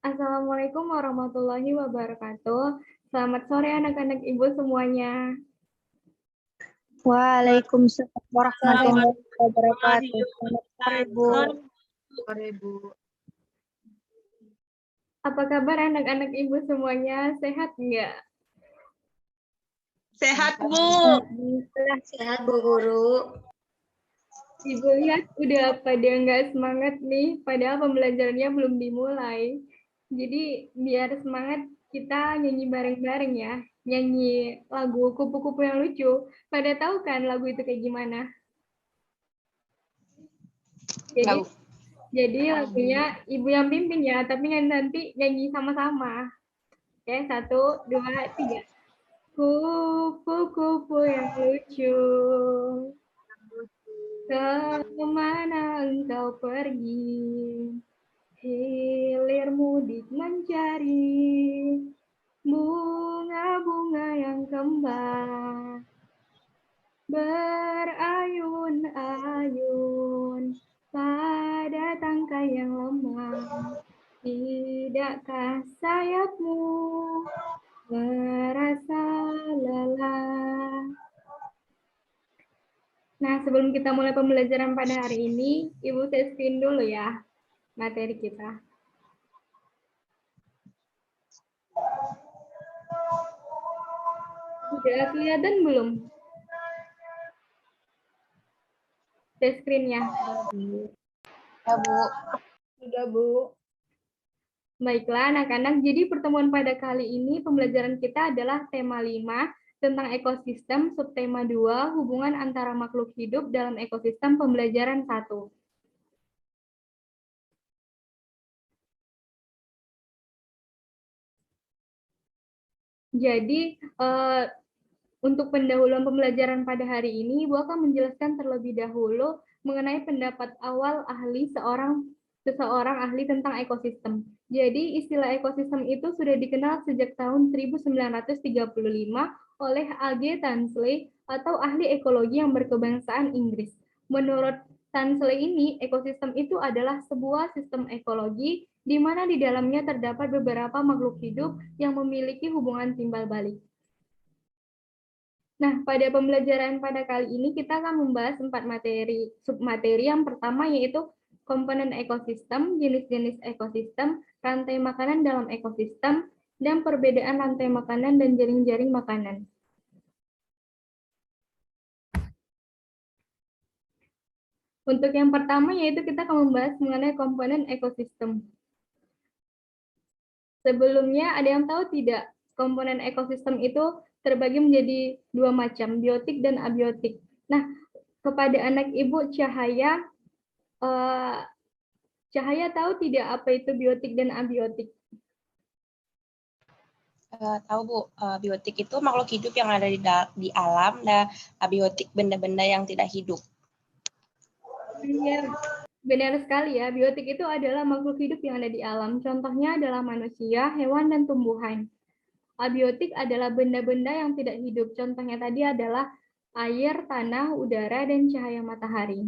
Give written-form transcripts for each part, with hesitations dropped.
Assalamualaikum warahmatullahi wabarakatuh. Selamat sore anak-anak ibu semuanya. Waalaikumsalam warahmatullahi wabarakatuh. Selamat sore, Bu. Apa kabar anak-anak ibu semuanya? Sehat nggak? Sehat, Bu. Sehat, Bu Guru. Ibu lihat udah pada nggak semangat nih, padahal pembelajarannya belum dimulai. Jadi biar semangat kita nyanyi bareng-bareng ya. Nyanyi lagu kupu-kupu yang lucu. Pada tahu kan lagu itu kayak gimana? Jadi lagunya ibu yang pimpin ya, tapi nanti nyanyi sama-sama. Oke, 1, 2, 3. Kupu-kupu yang lucu, kemana engkau pergi? Hilir mudik mencari bunga-bunga yang kembar, berayun-ayun pada tangkai yang lemah. Tidakkah sayapmu merasa lelah? Nah, sebelum kita mulai pembelajaran pada hari ini, Ibu saya screen dulu ya materi kita. Sudah kelihatan belum? Screen-nya. Ya, Bu. Sudah, Bu. Baiklah, anak-anak. Jadi pertemuan pada kali ini pembelajaran kita adalah tema 5 tentang ekosistem, subtema 2, hubungan antara makhluk hidup dalam ekosistem, pembelajaran 1. Jadi, untuk pendahuluan pembelajaran pada hari ini, Ibu akan menjelaskan terlebih dahulu mengenai pendapat awal seseorang ahli tentang ekosistem. Jadi, istilah ekosistem itu sudah dikenal sejak tahun 1935 oleh A.G. Tansley atau ahli ekologi yang berkebangsaan Inggris. Menurut Tansley ini, ekosistem itu adalah sebuah sistem ekologi di mana di dalamnya terdapat beberapa makhluk hidup yang memiliki hubungan timbal balik. Nah, pada pembelajaran pada kali ini kita akan membahas 4 materi, submateri. Yang pertama yaitu komponen ekosistem, jenis-jenis ekosistem, rantai makanan dalam ekosistem, dan perbedaan rantai makanan dan jaring-jaring makanan. Untuk yang pertama yaitu kita akan membahas mengenai komponen ekosistem. Sebelumnya ada yang tahu tidak komponen ekosistem itu terbagi menjadi 2 macam, biotik dan abiotik. Nah, kepada anak Ibu Cahaya, Cahaya tahu tidak apa itu biotik dan abiotik? Tahu, Bu. Biotik itu makhluk hidup yang ada di alam, dan abiotik benda-benda yang tidak hidup. Iya, benar sekali ya. Biotik itu adalah makhluk hidup yang ada di alam. Contohnya adalah manusia, hewan, dan tumbuhan. Abiotik adalah benda-benda yang tidak hidup. Contohnya tadi adalah air, tanah, udara, dan cahaya matahari.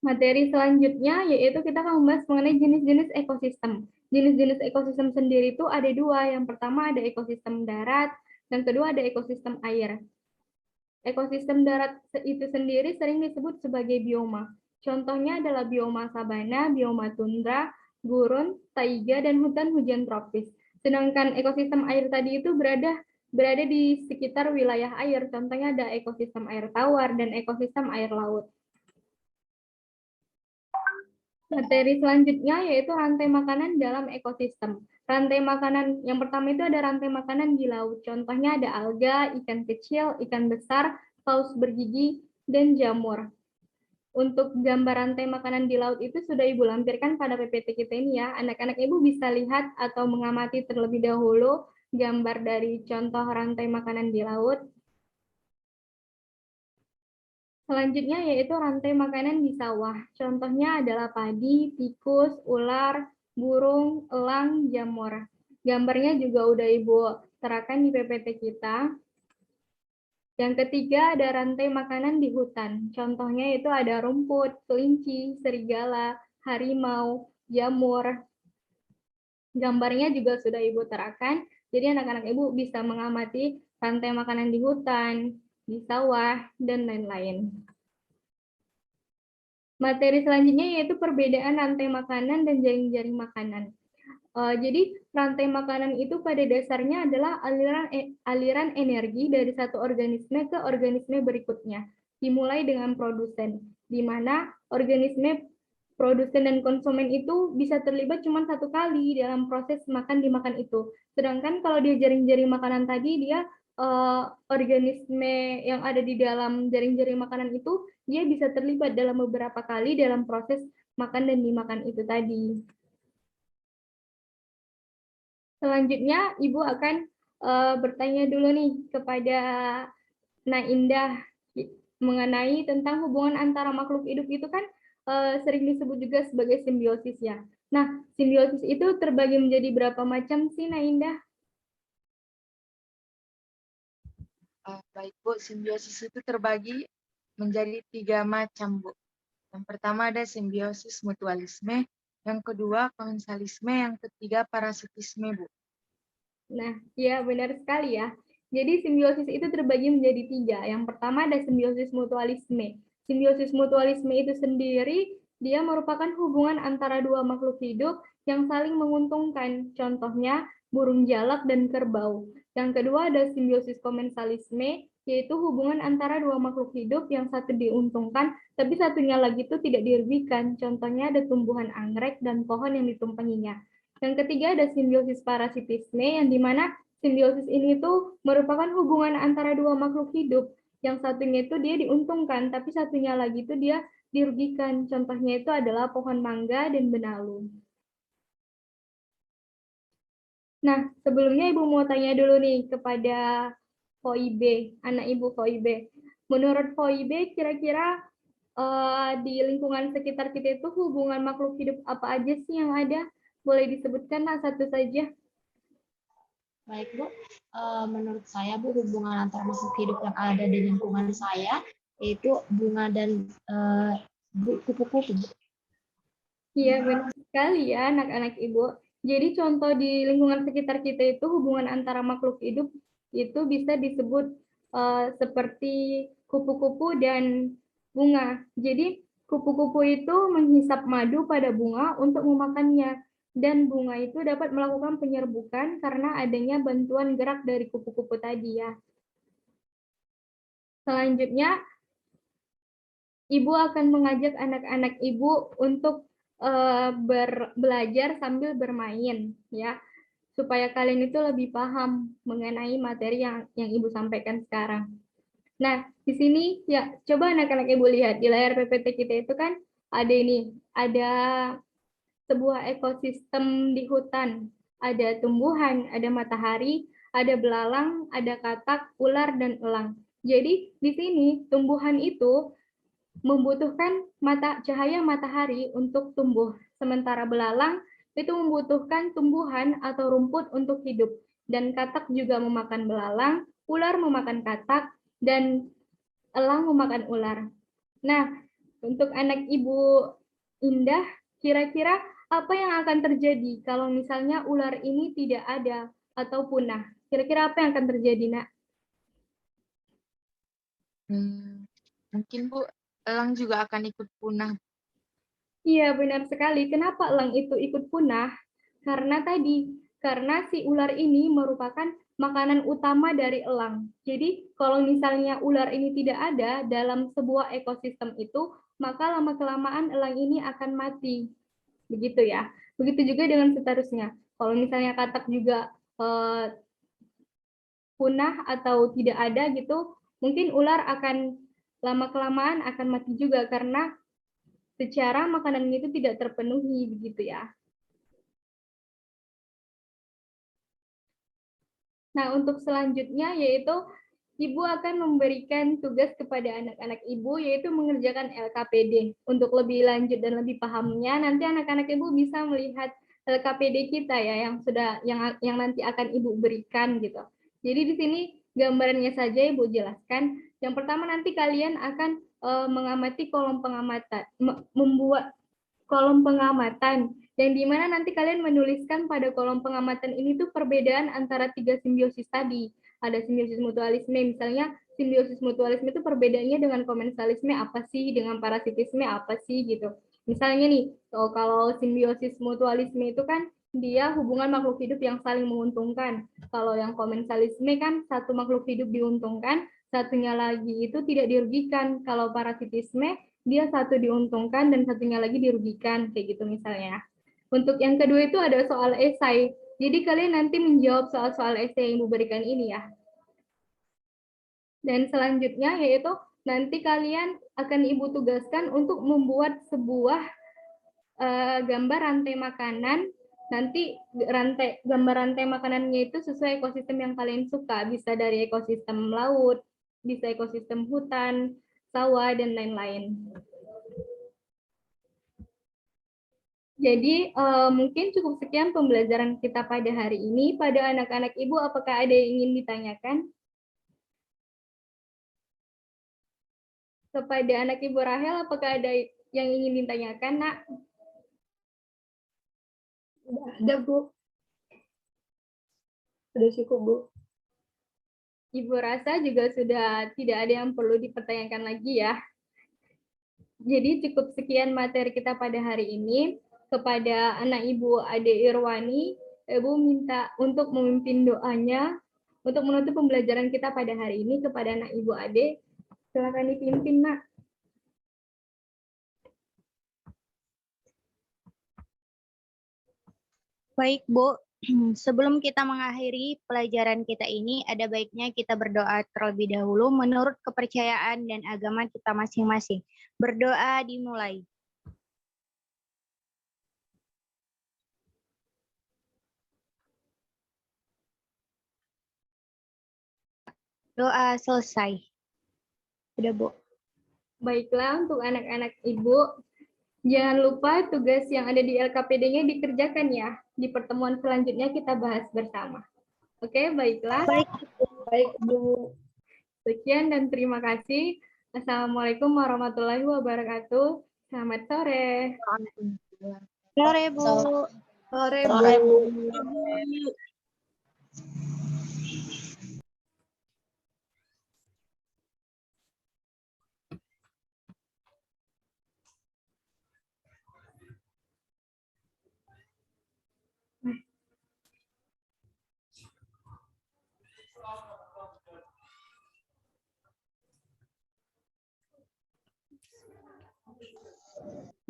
Materi selanjutnya yaitu kita akan membahas mengenai jenis-jenis ekosistem. Jenis-jenis ekosistem sendiri itu ada 2. Yang pertama ada ekosistem darat, dan kedua ada ekosistem air. Ekosistem darat itu sendiri sering disebut sebagai bioma. Contohnya adalah bioma sabana, bioma tundra, gurun, taiga, dan hutan hujan tropis. Sedangkan ekosistem air tadi itu berada di sekitar wilayah air. Contohnya ada ekosistem air tawar dan ekosistem air laut. Materi selanjutnya yaitu rantai makanan dalam ekosistem. Rantai makanan yang pertama itu ada rantai makanan di laut. Contohnya ada alga, ikan kecil, ikan besar, paus bergigi, dan jamur. Untuk gambar rantai makanan di laut itu sudah Ibu lampirkan pada PPT kita ini ya. Anak-anak Ibu bisa lihat atau mengamati terlebih dahulu gambar dari contoh rantai makanan di laut. Selanjutnya yaitu rantai makanan di sawah. Contohnya adalah padi, tikus, ular, burung, elang, jamur. Gambarnya juga udah Ibu terapkan di PPT kita. Yang ketiga ada rantai makanan di hutan. Contohnya itu ada rumput, kelinci, serigala, harimau, jamur. Gambarnya juga sudah Ibu terangkan, jadi anak-anak Ibu bisa mengamati rantai makanan di hutan, di sawah, dan lain-lain. Materi selanjutnya yaitu perbedaan rantai makanan dan jaring-jaring makanan. Jadi rantai makanan itu pada dasarnya adalah aliran energi dari satu organisme ke organisme berikutnya, dimulai dengan produsen, di mana organisme produsen dan konsumen itu bisa terlibat cuma satu kali dalam proses makan dimakan itu. Sedangkan kalau dia jaring-jaring makanan tadi, dia organisme yang ada di dalam jaring-jaring makanan itu, dia bisa terlibat dalam beberapa kali dalam proses makan dan dimakan itu tadi. Selanjutnya, Ibu akan bertanya dulu nih kepada Naindah mengenai tentang hubungan antara makhluk hidup itu kan sering disebut juga sebagai simbiosis ya. Nah, simbiosis itu terbagi menjadi berapa macam sih, Naindah? Baik Bu, simbiosis itu terbagi menjadi 3 macam Bu. Yang pertama ada simbiosis mutualisme, yang kedua komensalisme, yang ketiga parasitisme Bu. Nah, ya benar sekali ya. Jadi simbiosis itu terbagi menjadi 3. Yang pertama ada simbiosis mutualisme. Simbiosis mutualisme itu sendiri, dia merupakan hubungan antara dua makhluk hidup yang saling menguntungkan. Contohnya burung jalak dan kerbau. Yang kedua ada simbiosis komensalisme, yaitu hubungan antara dua makhluk hidup yang satu diuntungkan, tapi satunya lagi itu tidak dirugikan. Contohnya ada tumbuhan anggrek dan pohon yang ditumpanginya. Yang ketiga ada simbiosis parasitisme, yang dimana simbiosis ini tuh merupakan hubungan antara dua makhluk hidup. Yang satunya itu dia diuntungkan, tapi satunya lagi itu dia dirugikan. Contohnya itu adalah pohon mangga dan benalu. Nah, sebelumnya Ibu mau tanya dulu nih kepada Foibe, anak Ibu Foibe. Menurut Foibe, kira-kira di lingkungan sekitar kita itu hubungan makhluk hidup apa aja sih yang ada? Boleh disebutkan satu saja? Baik Bu, menurut saya Bu, hubungan antara makhluk hidup yang ada di lingkungan saya yaitu bunga dan kupu-kupu. Iya, benar sekali ya anak-anak Ibu. Jadi contoh di lingkungan sekitar kita itu hubungan antara makhluk hidup itu bisa disebut seperti kupu-kupu dan bunga. Jadi kupu-kupu itu menghisap madu pada bunga untuk memakannya. Dan bunga itu dapat melakukan penyerbukan karena adanya bantuan gerak dari kupu-kupu tadi ya. Selanjutnya, Ibu akan mengajak anak-anak Ibu untuk belajar sambil bermain ya, supaya kalian itu lebih paham mengenai materi yang Ibu sampaikan sekarang. Nah, di sini ya coba anak-anak Ibu lihat di layar PPT kita itu kan ada sebuah ekosistem di hutan, ada tumbuhan, ada matahari, ada belalang, ada katak, ular dan elang. Jadi di sini tumbuhan itu membutuhkan cahaya matahari untuk tumbuh, sementara belalang itu membutuhkan tumbuhan atau rumput untuk hidup, dan katak juga memakan belalang, ular memakan katak, dan elang memakan ular. Nah, untuk anak Ibu Indah, kira-kira apa yang akan terjadi kalau misalnya ular ini tidak ada atau punah? Kira-kira apa yang akan terjadi, Nak? Mungkin Bu, elang juga akan ikut punah. Iya, benar sekali. Kenapa elang itu ikut punah? Karena si ular ini merupakan makanan utama dari elang. Jadi, kalau misalnya ular ini tidak ada dalam sebuah ekosistem itu, maka lama-kelamaan elang ini akan mati. Begitu ya. Begitu juga dengan seterusnya. Kalau misalnya katak juga punah atau tidak ada gitu, mungkin ular akan lama-kelamaan akan mati juga karena secara makanan itu tidak terpenuhi begitu ya. Nah, untuk selanjutnya yaitu Ibu akan memberikan tugas kepada anak-anak Ibu yaitu mengerjakan LKPD. Untuk lebih lanjut dan lebih pahamnya, nanti anak-anak Ibu bisa melihat LKPD kita ya yang nanti akan Ibu berikan gitu. Jadi di sini gambarannya saja Ibu jelaskan. Yang pertama nanti kalian akan mengamati kolom pengamatan, membuat kolom pengamatan yang dimana nanti kalian menuliskan pada kolom pengamatan ini tuh perbedaan antara 3 simbiosis tadi. Ada simbiosis mutualisme, misalnya simbiosis mutualisme itu perbedaannya dengan komensalisme apa sih, dengan parasitisme apa sih gitu. Misalnya nih, kalau simbiosis mutualisme itu kan dia hubungan makhluk hidup yang saling menguntungkan. Kalau yang komensalisme kan satu makhluk hidup diuntungkan, satunya lagi itu tidak dirugikan. Kalau parasitisme dia satu diuntungkan dan satunya lagi dirugikan, kayak gitu misalnya. Untuk yang kedua itu ada soal esai. Jadi kalian nanti menjawab soal-soal esai yang Ibu berikan ini ya. Dan selanjutnya yaitu nanti kalian akan Ibu tugaskan untuk membuat sebuah gambar rantai makanan. Nanti gambar rantai makanannya itu sesuai ekosistem yang kalian suka. Bisa dari ekosistem laut, bisa ekosistem hutan, sawah, dan lain-lain. Jadi mungkin cukup sekian pembelajaran kita pada hari ini. Pada anak-anak Ibu, apakah ada yang ingin ditanyakan? Kepada anak Ibu Rahel, apakah ada yang ingin ditanyakan, Nak? Tidak ada, Bu. Sudah cukup, Bu. Ibu rasa juga sudah tidak ada yang perlu dipertanyakan lagi ya. Jadi cukup sekian materi kita pada hari ini. Kepada anak Ibu Ade Irwani, Ibu minta untuk memimpin doanya untuk menutup pembelajaran kita pada hari ini. Kepada anak Ibu Ade, silakan dipimpin, Nak. Baik, Bu. Sebelum kita mengakhiri pelajaran kita ini, ada baiknya kita berdoa terlebih dahulu menurut kepercayaan dan agama kita masing-masing. Berdoa dimulai. Doa selesai. Sudah, Bu. Baiklah, untuk anak-anak Ibu, jangan lupa tugas yang ada di LKPD-nya dikerjakan ya. Di pertemuan selanjutnya kita bahas bersama. Oke, baiklah. Baik, Bu. Sekian dan terima kasih. Assalamualaikum warahmatullahi wabarakatuh. Selamat sore. Sore, Bu. Sore, Sore, Bu.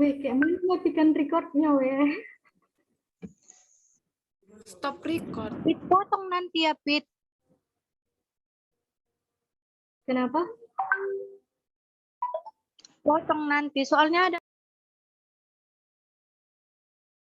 Wih, kayak mana matikan recordnya, weh. Stop record. Pit, potong nanti ya, Pit. Kenapa? Potong nanti. Soalnya ada